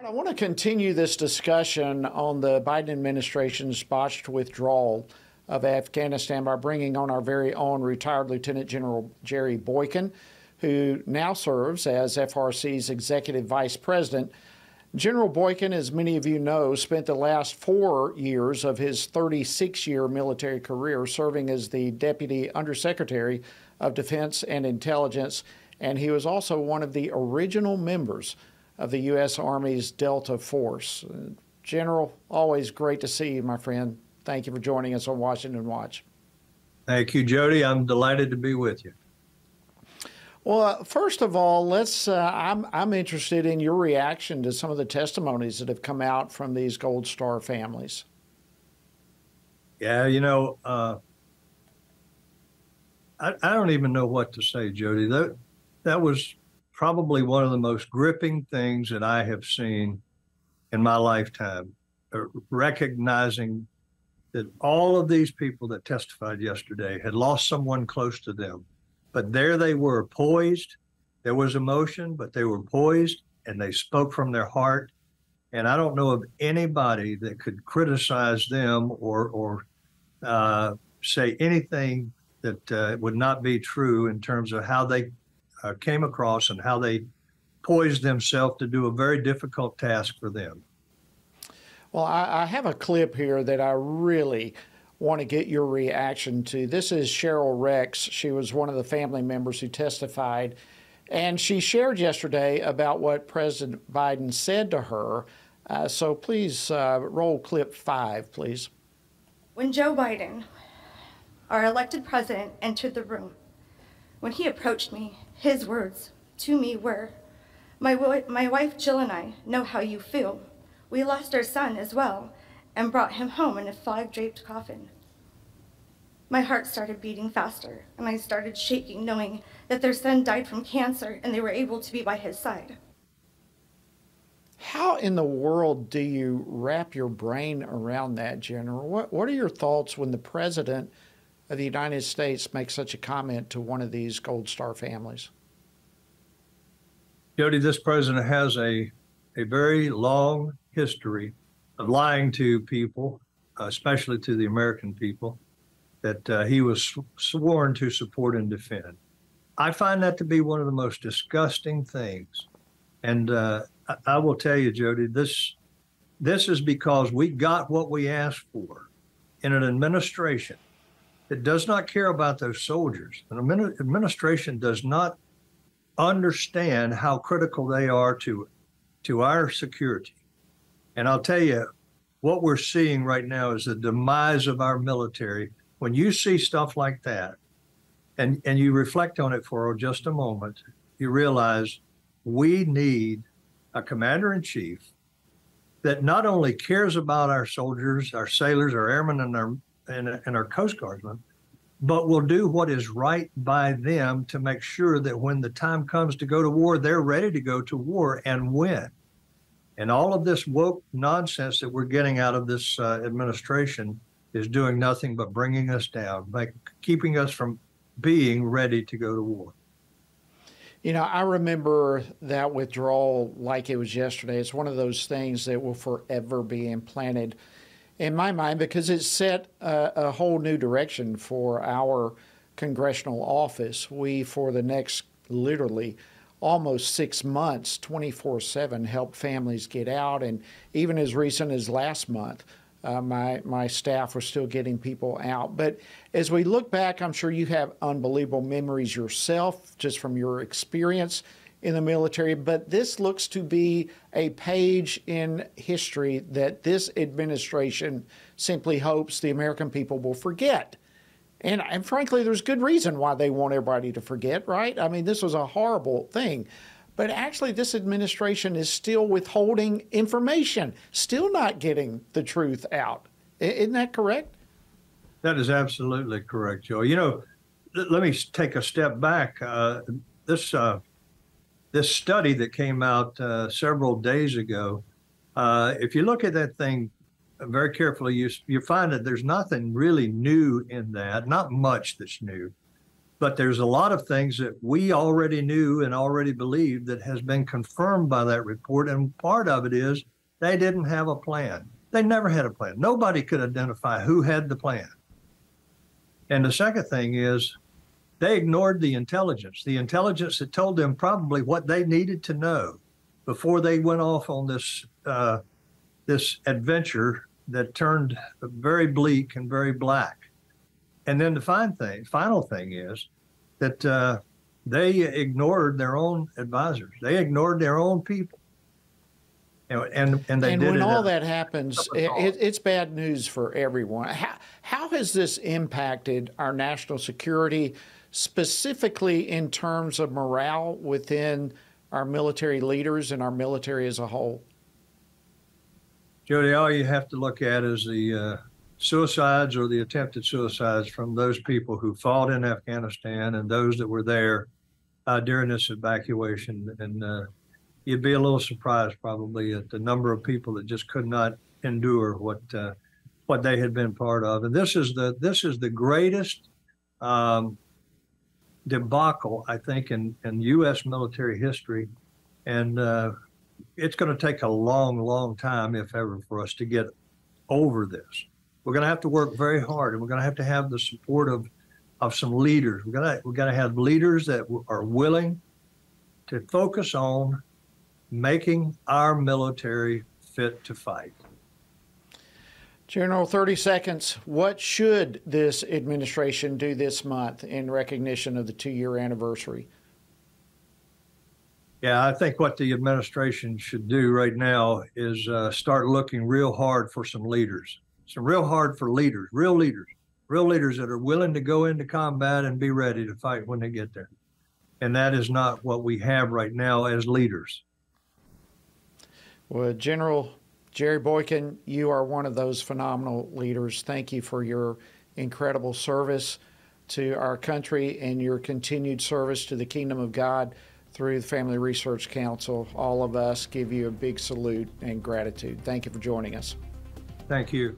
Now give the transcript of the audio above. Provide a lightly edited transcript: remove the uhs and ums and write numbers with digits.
I want to continue this discussion on the Biden administration's botched withdrawal of Afghanistan by bringing on our very own retired Lieutenant General Jerry Boykin, who now serves as FRC's Executive Vice President. General Boykin, as many of you know, spent the last 4 years of his 36-year military career serving as the Deputy Undersecretary of Defense and Intelligence, and he was also one of the original members of the U.S. Army's Delta Force. General, always great to see you, my friend. Thank you for joining us on Washington Watch. Thank you, Jody. I'm delighted to be with you. Well, first of all, I'm interested in your reaction to some of the testimonies that have come out from these Gold Star families. Yeah, I don't even know what to say, Jody. That was probably one of the most gripping things that I have seen in my lifetime, recognizing that all of these people that testified yesterday had lost someone close to them. But there they were, poised. There was emotion, but they were poised, and they spoke from their heart. And I don't know of anybody that could criticize them or say anything that would not be true in terms of how they came across and how they poised themselves to do a very difficult task for them. Well, I have a clip here that I really want to get your reaction to. This is Cheryl Rex. She was one of the family members who testified, and she shared yesterday about what President Biden said to her. So please roll clip 5, please. When Joe Biden, our elected president, entered the room, when he approached me, his words to me were, my wife Jill and I know how you feel. We lost our son as well and brought him home in a flag-draped coffin. My heart started beating faster, and I started shaking, knowing that their son died from cancer and they were able to be by his side. How in the world do you wrap your brain around that, General? What are your thoughts when the President of the United States makes such a comment to one of these Gold Star families? Jody, this president has a very long history of lying to people, especially to the American people, that he was sworn to support and defend. I find that to be one of the most disgusting things. And I will tell you, Jody, this is because we got what we asked for in an administration that does not care about those soldiers. An administration does not understand how critical they are to our security. And I'll tell you, what we're seeing right now is the demise of our military. When you see stuff like that, and you reflect on it for just a moment, you realize we need a commander-in-chief that not only cares about our soldiers, our sailors, our airmen, and our Coast Guardsmen, but will do what is right by them to make sure that when the time comes to go to war, they're ready to go to war and win. And all of this woke nonsense that we're getting out of this administration is doing nothing but bringing us down, by keeping us from being ready to go to war. You know, I remember that withdrawal like it was yesterday. It's one of those things that will forever be implanted in my mind because it set a whole new direction for our congressional office. We, for the next literally almost 6 months, 24/7, helped families get out. And even as recent as last month, my staff was still getting people out. But as we look back, I'm sure you have unbelievable memories yourself, just from your experience in the military. But this looks to be a page in history that this administration simply hopes the American people will forget. And frankly, there's good reason why they want everybody to forget, right? I mean, this was a horrible thing. But actually, this administration is still withholding information, still not getting the truth out. Isn't that correct? That is absolutely correct, Joe. You know, let me take a step back. This study that came out several days ago, if you look at that thing very carefully, you find that there's nothing really new in that, not much that's new. But there's a lot of things that we already knew and already believed that has been confirmed by that report. And part of it is they didn't have a plan. They never had a plan. Nobody could identify who had the plan. And the second thing is they ignored the intelligence that told them probably what they needed to know before they went off on this adventure that turned very bleak and very black. And then the final thing is that they ignored their own advisors. They ignored their own people. And they did when it all that happens, it's bad news for everyone. How has this impacted our national security, specifically in terms of morale within our military leaders and our military as a whole? Jody, all you have to look at is the suicides or the attempted suicides from those people who fought in Afghanistan and those that were there during this evacuation. And you'd be a little surprised probably at the number of people that just could not endure what they had been part of. And this is the greatest debacle, I think, in U.S. military history. And it's going to take a long, long time, if ever, for us to get over this. We're going to have to work very hard, and we're going to have the support of some leaders. We're going to have leaders that are willing to focus on making our military fit to fight. General, 30 seconds. What should this administration do this month in recognition of the 2-year anniversary? Yeah, I think what the administration should do right now is start looking real hard for some leaders. Real leaders that are willing to go into combat and be ready to fight when they get there. And that is not what we have right now as leaders. Well, General Jerry Boykin, you are one of those phenomenal leaders. Thank you for your incredible service to our country and your continued service to the kingdom of God through the Family Research Council. All of us give you a big salute and gratitude. Thank you for joining us. Thank you.